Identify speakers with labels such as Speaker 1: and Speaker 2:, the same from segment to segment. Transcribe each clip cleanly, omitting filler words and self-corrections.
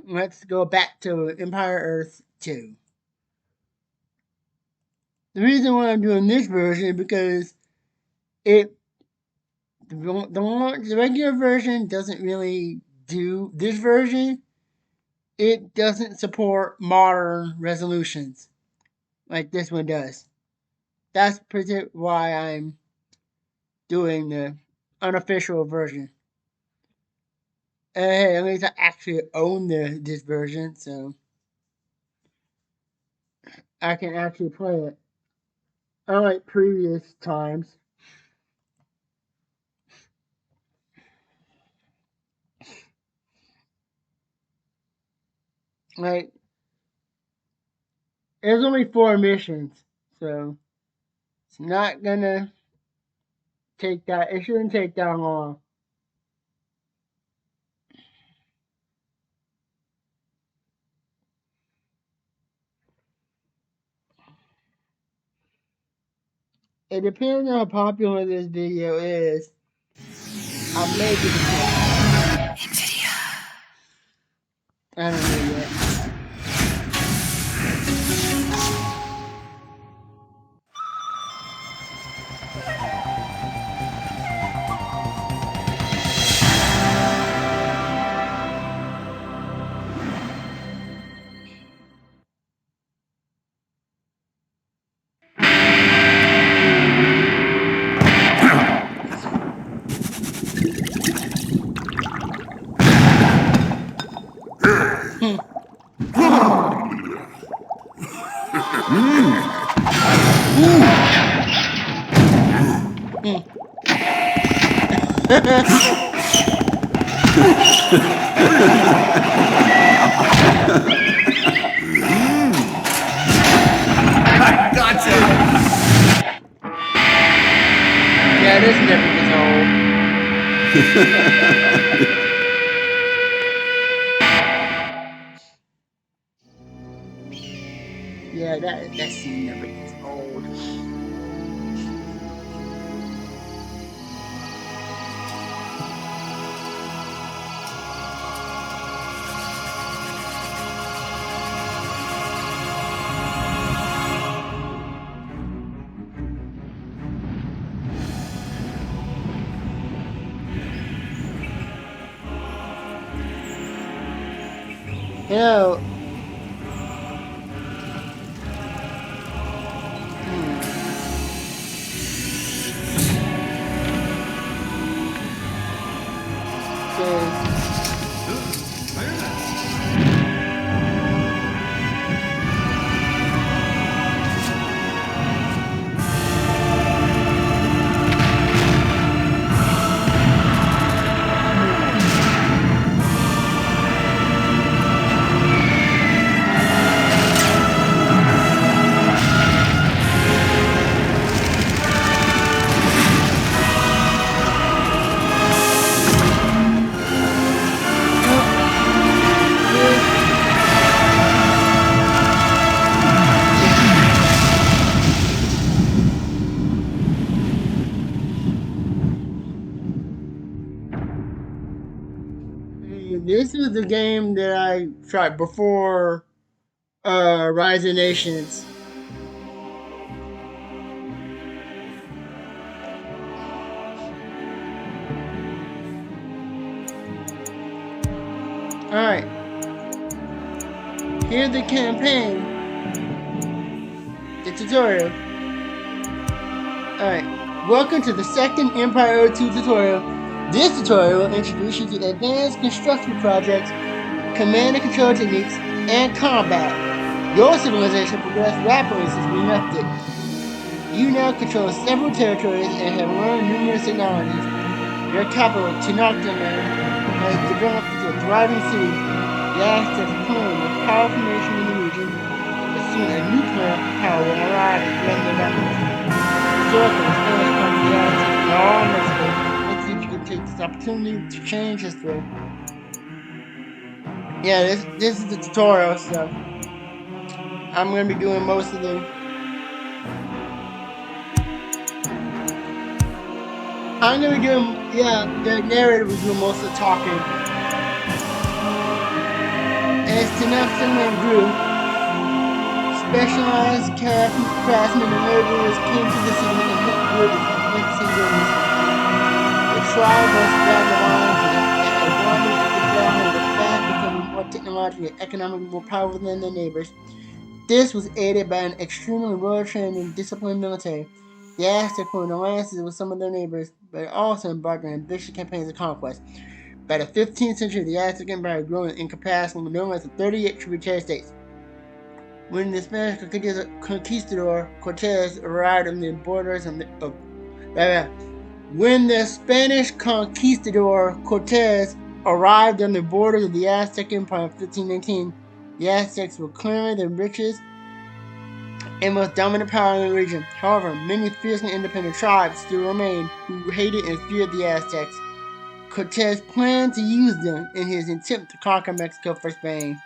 Speaker 1: let's go back to Empire Earth 2. The reason why I'm doing this version is because it the regular version doesn't really do this version. It doesn't support modern resolutions like this one does. That's why I'm doing the unofficial version. Hey, at least I actually own this version, so I can actually play it. Unlike previous times. Like, there's only 4 missions, so it's not gonna take that. It shouldn't take that long. It depends on how popular this video is. I may give it to NVIDIA. I don't know yet.
Speaker 2: Gotcha!
Speaker 1: Yeah, this never gets old. Yeah, that scene never gets old. You know, this was the game that I tried before Rise of Nations. Alright. Here's the campaign. The tutorial. Alright. Welcome to the second Empire 2 tutorial. This tutorial will introduce you to advanced construction projects, command and control techniques, and combat. Your civilization progressed rapidly since we left it. You now control several territories and have learned numerous technologies. Your capital, Tenochtitlan, has developed into a thriving city. The Aztec claim a powerful nation in the region, but soon a nuclear power will arrive and threaten their weapons. Historically, the Spanish come to the Aztecs in all Mexico. Let's see if you can take this opportunity to change history. Yeah, this is the tutorial, so I'm going to be doing most of the... I'm going to be doing, yeah, the narrator was doing most of the talking. Tenochtitlan grew. Specialized craftsmen and laborers came to the city and helped build its magnificent buildings. The tribe was Babylonians and a wandering of the Babylon was fast becoming more technologically and economically more powerful than their neighbors. This was aided by an extremely well-trained and disciplined military. The Aztecs were alliances with some of their neighbors, but also embarked on ambitious campaigns of conquest. By the 15th century, the Aztec Empire had grown in capacity with no less than 38 tributary states. When the Spanish conquistador Cortez arrived on the borders of when the Spanish conquistador Cortez arrived on the borders of the Aztec Empire in 1519, the Aztecs were clearly the richest and most dominant power in the region. However, many fiercely independent tribes still remained who hated and feared the Aztecs. Cortez planned to use them in his attempt to conquer Mexico for Spain.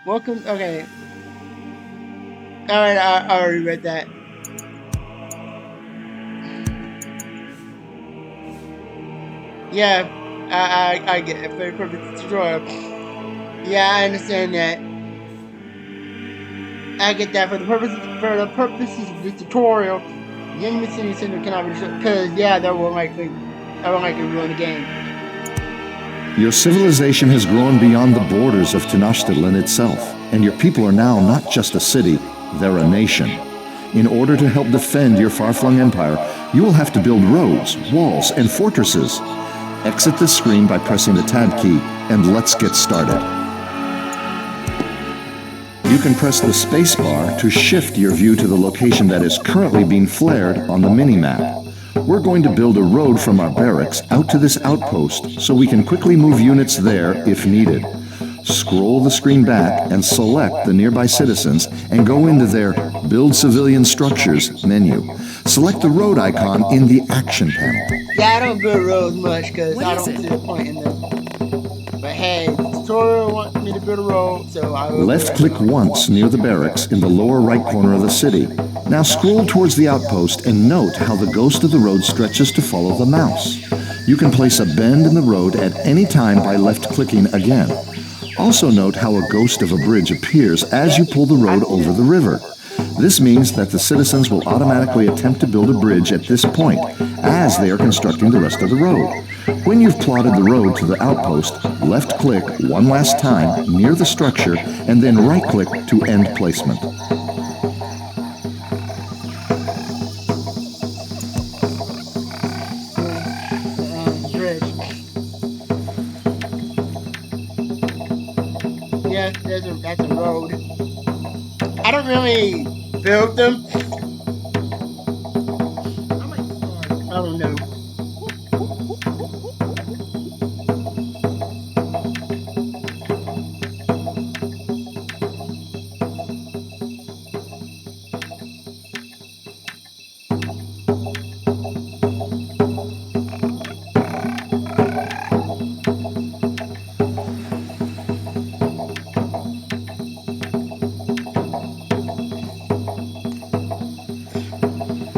Speaker 1: Okay. Alright, I already read that. Yeah, I get it. For the purpose of the tutorial. Yeah, I understand that. I get that. For the purposes of the tutorial, the enemy city center cannot be destroyed. Because, yeah, that will likely ruin the game.
Speaker 2: Your civilization has grown beyond the borders of Tenochtitlan itself, and your people are now not just a city, they're a nation. In order to help defend your far-flung empire, you will have to build roads, walls, and fortresses. Exit the screen by pressing the Tab key, and let's get started. You can press the spacebar to shift your view to the location that is currently being flared on the mini-map. We're going to build a road from our barracks out to this outpost so we can quickly move units there if needed. Scroll the screen back and select the nearby citizens and go into their Build Civilian Structures menu. Select the road icon in the Action panel.
Speaker 1: Yeah, I don't build roads much because I don't see the point in them. But hey, the tutorial wants me to build a road, so I will.
Speaker 2: Left-click once near the barracks in the lower right corner of the city. Now scroll towards the outpost and note how the ghost of the road stretches to follow the mouse. You can place a bend in the road at any time by left-clicking again. Also note how a ghost of a bridge appears as you pull the road over the river. This means that the citizens will automatically attempt to build a bridge at this point as they are constructing the rest of the road. When you've plotted the road to the outpost, left-click one last time near the structure and then right-click to end placement.
Speaker 1: Yeah, that's a road. I don't really build them. I don't know.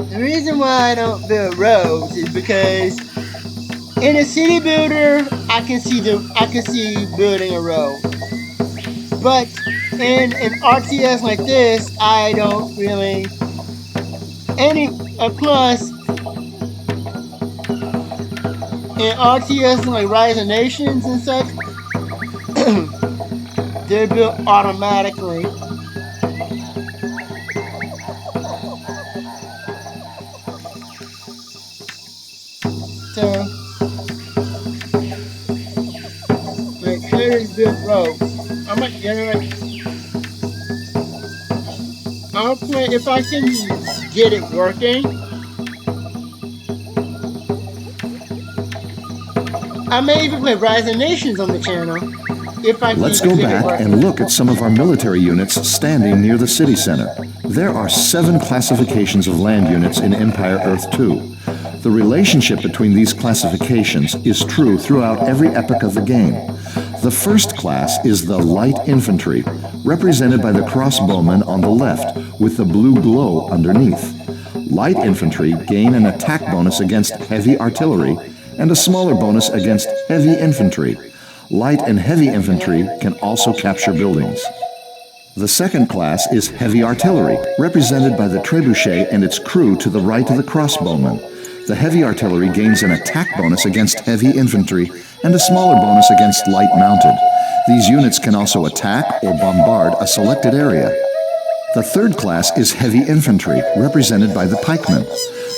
Speaker 1: The reason why I don't build roads is because in a city builder I can see building a road. But in an RTS like this, I don't really plus in RTS like Rise of Nations and such, they're built automatically. So, like, here's built roads. I might generate. I'll play if I can get it working. I may even play Rise of Nations on the channel. If I can.
Speaker 2: Let's go back and look at some of our military units standing near the city center. There are 7 classifications of land units in Empire Earth 2. The relationship between these classifications is true throughout every epoch of the game. The first class is the light infantry, represented by the crossbowmen on the left, with the blue glow underneath. Light infantry gain an attack bonus against heavy artillery, and a smaller bonus against heavy infantry. Light and heavy infantry can also capture buildings. The second class is heavy artillery, represented by the trebuchet and its crew to the right of the crossbowmen. The heavy artillery gains an attack bonus against heavy infantry and a smaller bonus against light mounted. These units can also attack or bombard a selected area. The third class is heavy infantry, represented by the pikemen.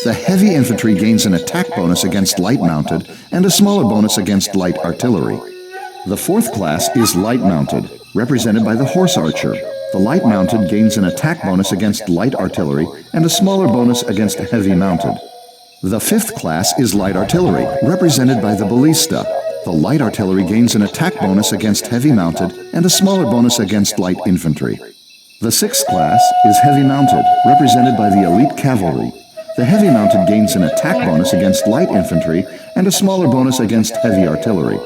Speaker 2: The heavy infantry gains an attack bonus against light mounted and a smaller bonus against light artillery. The fourth class is light mounted, represented by the horse archer. The light mounted gains an attack bonus against light artillery and a smaller bonus against heavy mounted. The fifth class is light artillery, represented by the ballista. The light artillery gains an attack bonus against heavy mounted and a smaller bonus against light infantry. The sixth class is heavy mounted, represented by the elite cavalry. The heavy mounted gains an attack bonus against light infantry and a smaller bonus against heavy artillery.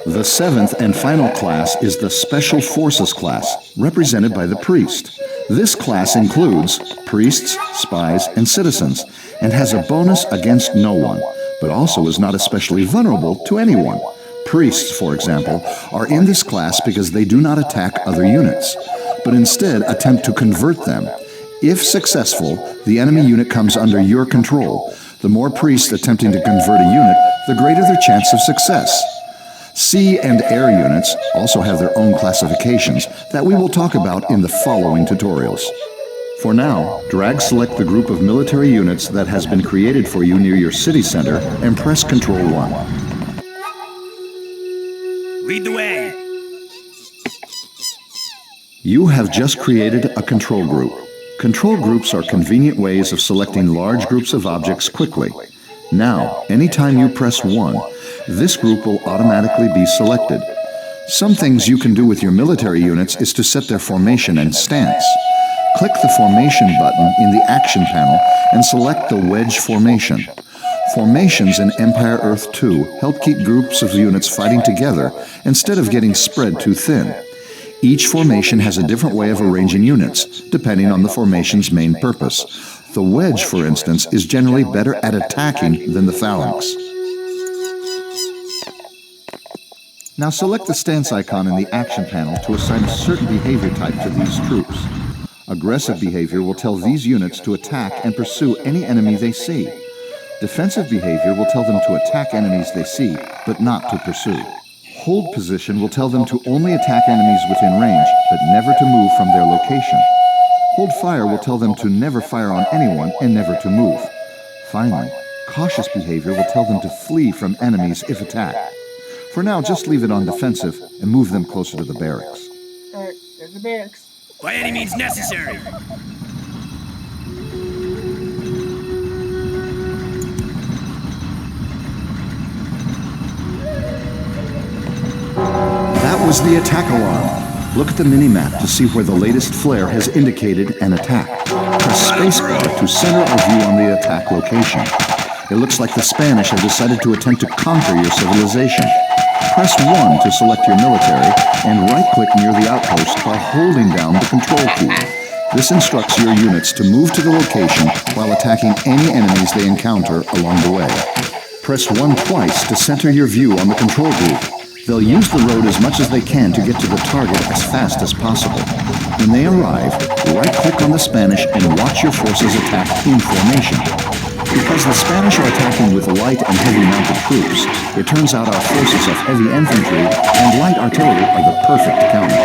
Speaker 2: The seventh and final class is the Special Forces class, represented by the priest. This class includes priests, spies, and citizens, and has a bonus against no one, but also is not especially vulnerable to anyone. Priests, for example, are in this class because they do not attack other units, but instead attempt to convert them. If successful, the enemy unit comes under your control. The more priests attempting to convert a unit, the greater their chance of success. Sea and air units also have their own classifications that we will talk about in the following tutorials. For now, select the group of military units that has been created for you near your city center and press Ctrl 1.
Speaker 3: Lead the way.
Speaker 2: You have just created a control group. Control groups are convenient ways of selecting large groups of objects quickly. Now, anytime you press 1, this group will automatically be selected. Some things you can do with your military units is to set their formation and stance. Click the Formation button in the Action panel and select the Wedge Formation. Formations in Empire Earth 2 help keep groups of units fighting together instead of getting spread too thin. Each formation has a different way of arranging units, depending on the formation's main purpose. The wedge, for instance, is generally better at attacking than the phalanx. Now select the stance icon in the Action panel to assign a certain behavior type to these troops. Aggressive behavior will tell these units to attack and pursue any enemy they see. Defensive behavior will tell them to attack enemies they see, but not to pursue. Hold position will tell them to only attack enemies within range, but never to move from their location. Hold fire will tell them to never fire on anyone and never to move. Finally, cautious behavior will tell them to flee from enemies if attacked. For now, just leave it on defensive and move them closer to the barracks.
Speaker 1: Alright, there's the barracks.
Speaker 3: By any means necessary.
Speaker 2: That was the attack alarm. Look at the mini-map to see where the latest flare has indicated an attack. Press spacebar to center a view on the attack location. It looks like the Spanish have decided to attempt to conquer your civilization. Press 1 to select your military, and right-click near the outpost while holding down the control key. This instructs your units to move to the location while attacking any enemies they encounter along the way. Press 1 twice to center your view on the control group. They'll use the road as much as they can to get to the target as fast as possible. When they arrive, right-click on the Spanish and watch your forces attack in formation. Because the Spanish are attacking with light and heavy mounted troops, it turns out our forces of heavy infantry and light artillery are the perfect counter.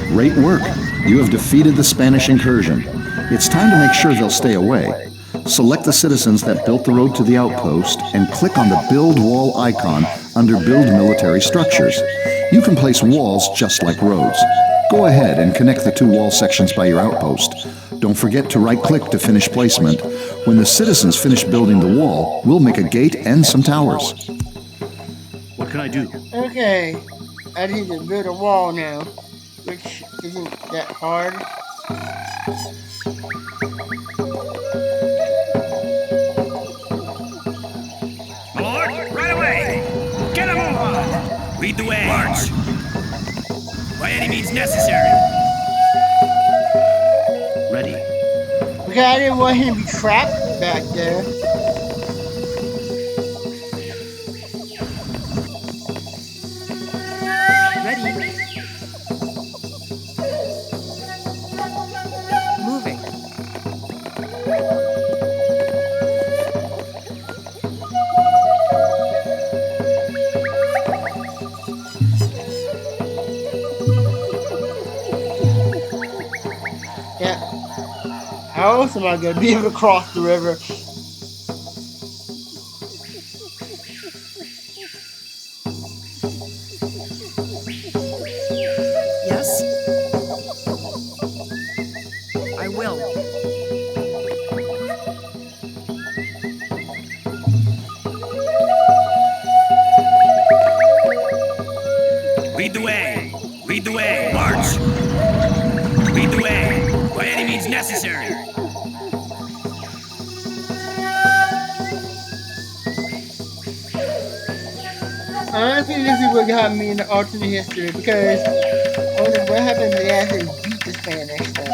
Speaker 2: Great work! You have defeated the Spanish incursion. It's time to make sure they'll stay away. Select the citizens that built the road to the outpost and click on the Build Wall icon under Build Military Structures. You can place walls just like roads. Go ahead and connect the two wall sections by your outpost. Don't forget to right-click to finish placement. When the citizens finish building the wall, we'll make a gate and some towers.
Speaker 3: What can I do?
Speaker 1: Okay, I need to build a wall now, which isn't that hard.
Speaker 3: My lord, right away! Get a move on! Lead the way! March! By any means necessary.
Speaker 1: Ready. Okay, I didn't want him to be trapped. back there.
Speaker 4: Ready. Moving.
Speaker 1: Yeah. How else am I gonna be able to cross the river?
Speaker 4: Yes. I will.
Speaker 3: Lead the way. Lead the way. March. Lead the way. By any means necessary.
Speaker 1: Honestly, this is what got me into alternate history because I wonder what happened when they actually beat the Spanish stuff.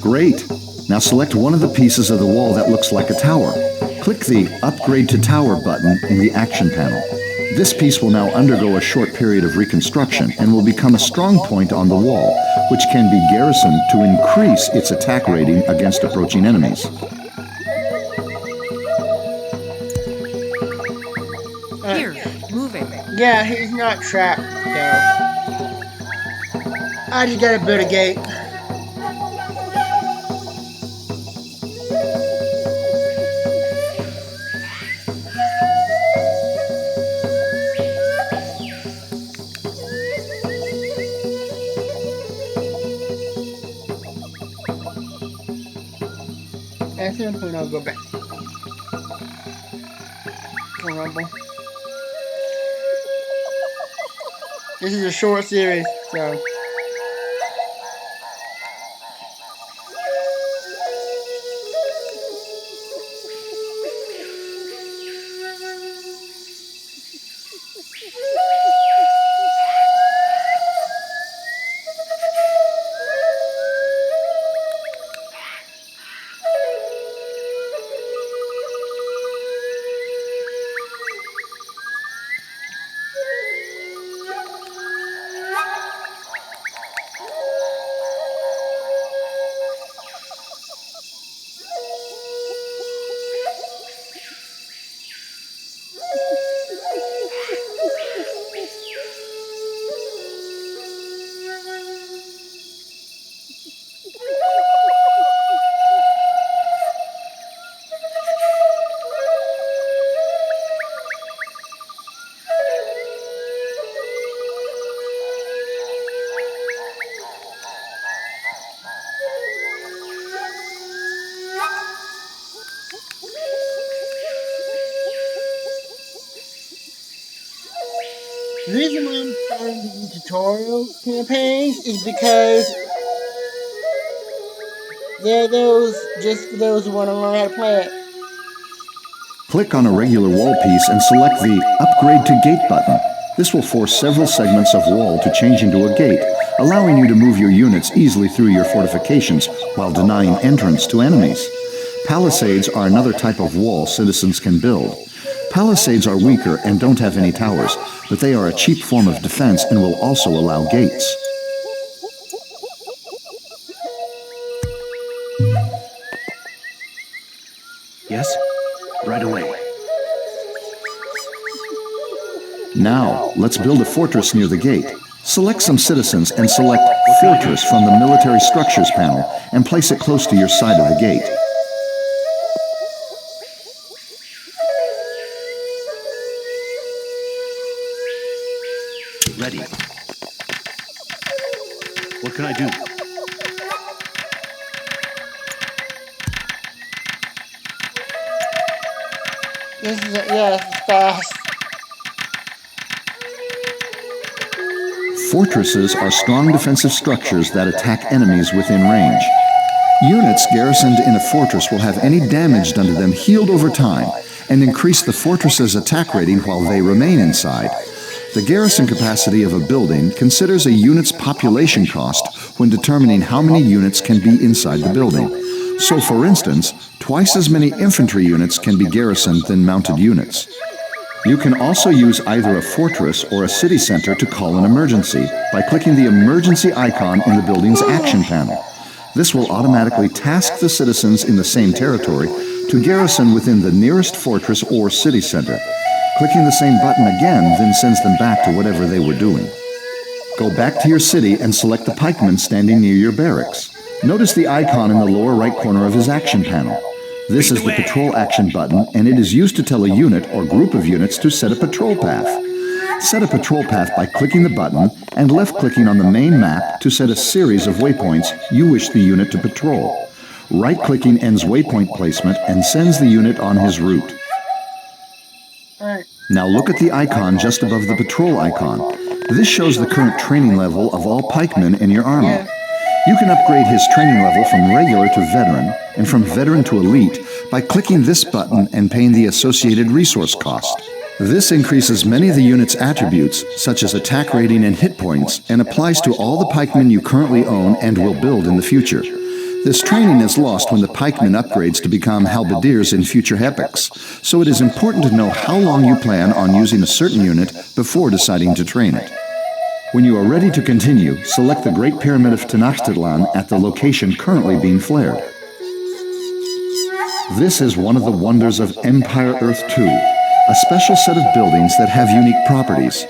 Speaker 2: Great. Now select one of the pieces of the wall that looks like a tower. Click the Upgrade to Tower button in the Action panel. This piece will now undergo a short period of reconstruction and will become a strong point on the wall, which can be garrisoned to increase its attack rating against approaching enemies.
Speaker 4: Here. Moving.
Speaker 1: Yeah, he's not trapped though. I just gotta build a gate. At some point I'll go back. Come Rumble. This is a short series, so. The reason why I'm starting to do tutorial campaigns is because they're those just for those who want to learn how to play it.
Speaker 2: Click on a regular wall piece and select the Upgrade to Gate button. This will force several segments of wall to change into a gate, allowing you to move your units easily through your fortifications while denying entrance to enemies. Palisades are another type of wall citizens can build. Palisades are weaker and don't have any towers, but they are a cheap form of defense and will also allow gates.
Speaker 3: Yes? Right away.
Speaker 2: Now, let's build a fortress near the gate. Select some citizens and select Fortress from the Military Structures panel and place it close to your side of the gate.
Speaker 3: Ready. What can I do?
Speaker 1: This is fast.
Speaker 2: Fortresses are strong defensive structures that attack enemies within range. Units garrisoned in a fortress will have any damage done to them healed over time and increase the fortress's attack rating while they remain inside. The garrison capacity of a building considers a unit's population cost when determining how many units can be inside the building. So, for instance, twice as many infantry units can be garrisoned than mounted units. You can also use either a fortress or a city center to call an emergency by clicking the emergency icon in the building's action panel. This will automatically task the citizens in the same territory to garrison within the nearest fortress or city center. Clicking the same button again then sends them back to whatever they were doing. Go back to your city and select the pikeman standing near your barracks. Notice the icon in the lower right corner of his action panel. This is the patrol action button, and it is used to tell a unit or group of units to set a patrol path. Set a patrol path by clicking the button and left-clicking on the main map to set a series of waypoints you wish the unit to patrol. Right-clicking ends waypoint placement and sends the unit on his route. Now look at the icon just above the patrol icon. This shows the current training level of all pikemen in your army. You can upgrade his training level from regular to veteran and from veteran to elite by clicking this button and paying the associated resource cost. This increases many of the unit's attributes, such as attack rating and hit points, and applies to all the pikemen you currently own and will build in the future. This training is lost when the pikeman upgrades to become halberdiers in future epics, so it is important to know how long you plan on using a certain unit before deciding to train it. When you are ready to continue, select the Great Pyramid of Tenochtitlan at the location currently being flared. This is one of the wonders of Empire Earth 2, a special set of buildings that have unique properties.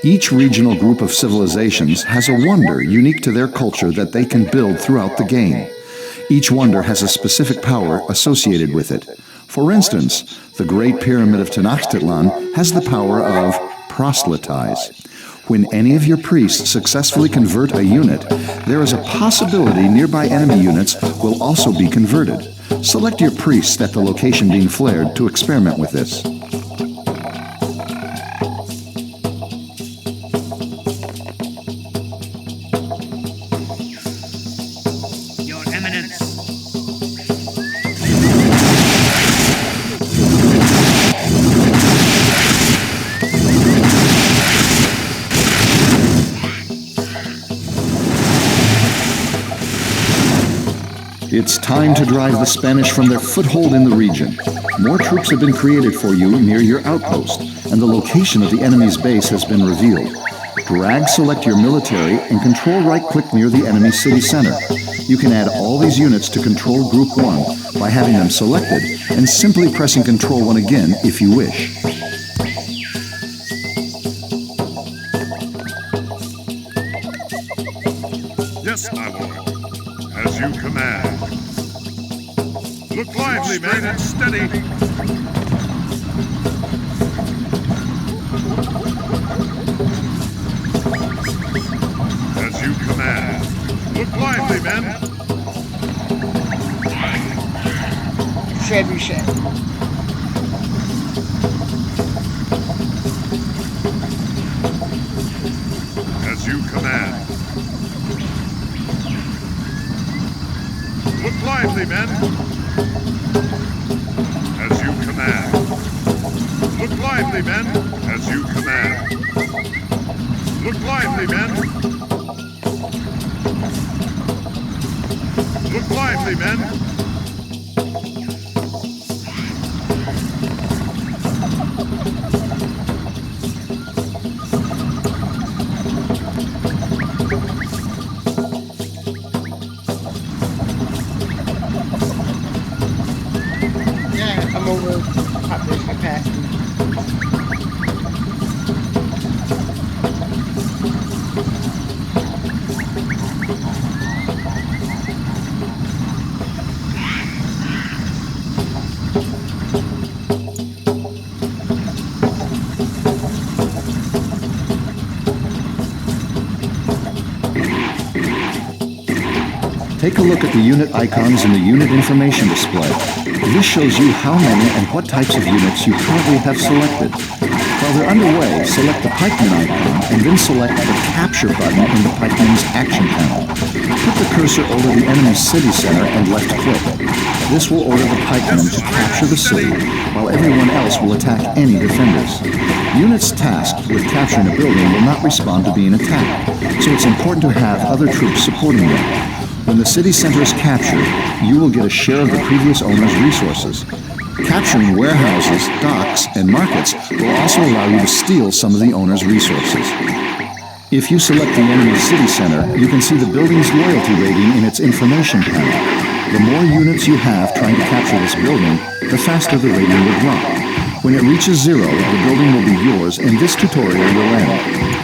Speaker 2: Each regional group of civilizations has a wonder unique to their culture that they can build throughout the game. Each wonder has a specific power associated with it. For instance, the Great Pyramid of Tenochtitlan has the power of proselytize. When any of your priests successfully convert a unit, there is a possibility nearby enemy units will also be converted. Select your priests at the location being flared to experiment with this.
Speaker 3: Your Eminence.
Speaker 2: It's time to drive the Spanish from their foothold in the region. More troops have been created for you near your outpost, and the location of the enemy's base has been revealed. Drag select your military and control right-click near the enemy city center. You can add all these units to Control Group 1 by having them selected and simply pressing Control 1 again if you wish.
Speaker 5: Yes, my lord. As you command. Look lively, men, and steady. As you command. Look lively, men.
Speaker 1: Trebuchet.
Speaker 5: As you command. Look lively, men. As you command. Look lively, men. As you command. Look lively, men. Look lively, men.
Speaker 1: I'm over population capacity.
Speaker 2: Take a look at the unit icons in the unit information display. This shows you how many and what types of units you currently have selected. While they're underway, select the pikeman icon and then select the capture button in the pikeman's action panel. Put the cursor over the enemy's city center and left click. This will order the pikemen to capture the city, while everyone else will attack any defenders. Units tasked with capturing a building will not respond to being attacked, so it's important to have other troops supporting them. When the city center is captured, you will get a share of the previous owner's resources. Capturing warehouses, docks, and markets will also allow you to steal some of the owner's resources. If you select the enemy's city center, you can see the building's loyalty rating in its information panel. The more units you have trying to capture this building, the faster the rating will drop. When it reaches 0, the building will be yours and this tutorial will end.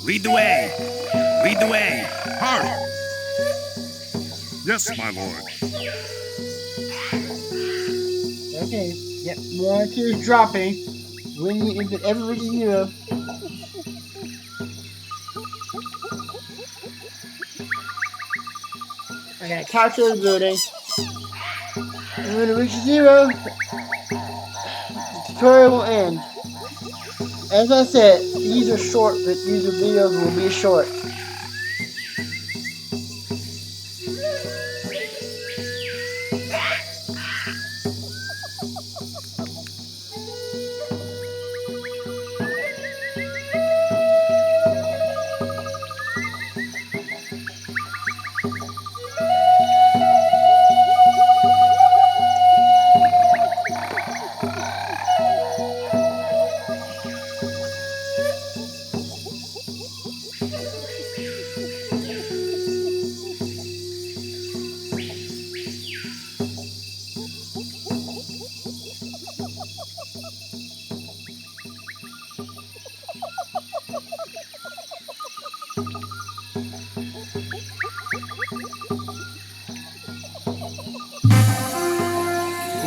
Speaker 3: Lead the way! Lead the way!
Speaker 5: Hard! Yes, my lord.
Speaker 1: Okay, yep, monitors dropping. When you input everybody zero. I gotta capture the building. And when it reaches 0, the tutorial will end. As I said, these are short, but these videos will be short.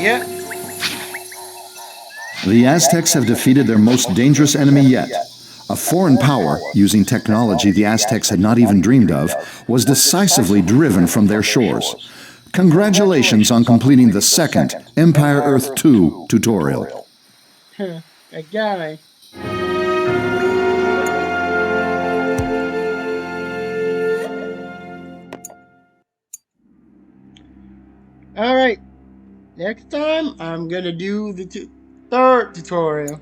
Speaker 1: Yep.
Speaker 2: The Aztecs have defeated their most dangerous enemy yet. A foreign power, using technology the Aztecs had not even dreamed of, was decisively driven from their shores. Congratulations on completing the second Empire Earth 2 tutorial.
Speaker 1: A guy. Alright. Next time, I'm gonna do the third tutorial.